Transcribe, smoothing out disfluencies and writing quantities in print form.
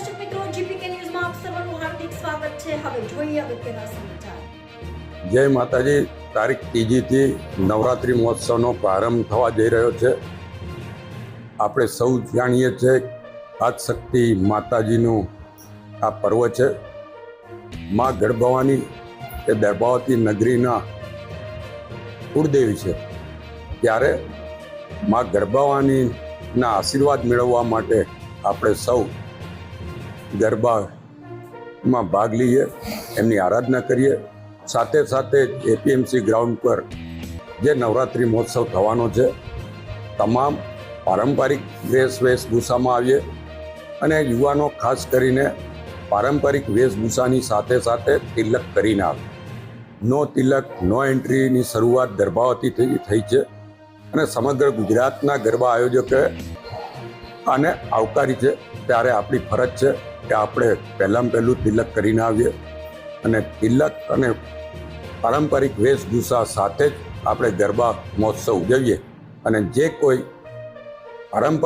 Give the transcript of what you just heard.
દર્શક મિત્રો, જીપીકે ન્યૂઝમાં આપ સર્વનું હાર્દિક સ્વાગત છે. હવે જોઈએ અગત્યના સમાચાર. જય માતાજી. તારીખ 3 થી નવરાત્રિ મહોત્સવનો પ્રારંભ થવા જઈ રહ્યો છે. આપણે સૌ જાણીએ છીએ આદિશક્તિ માતાજીનું આ પર્વ છે. મા ગર્ભવાની એ દર્ભાવતી નગરીના કુળદેવી છે. ત્યારે મા ગર્ભાવાનીના આશીર્વાદ મેળવવા માટે આપણે સૌ ગરબામાં ભાગ લઈએ, એમની આરાધના કરીએ. સાથે સાથે એપીએમસી ગ્રાઉન્ડ પર જે નવરાત્રિ મહોત્સવ થવાનો છે, તમામ પારંપરિક વેશભૂષામાં આવીએ અને યુવાનો ખાસ કરીને પારંપરિક વેશભૂષાની સાથે સાથે તિલક કરીને આવે. નો તિલક નો એન્ટ્રીની શરૂઆત ગર્ભાવતીથી થઈ છે અને સમગ્ર ગુજરાતના ગરબા આયોજકે આને આવકારી છે. ત્યારે આપણી ફરજ છે કે આપણે પહેલાં પહેલું તિલક કરીને આવીએ અને તિલક અને પારંપરિક વેશભૂષા સાથે જ આપણે ગરબા મહોત્સવ ઉજવીએ. અને જે કોઈ પારંપરિક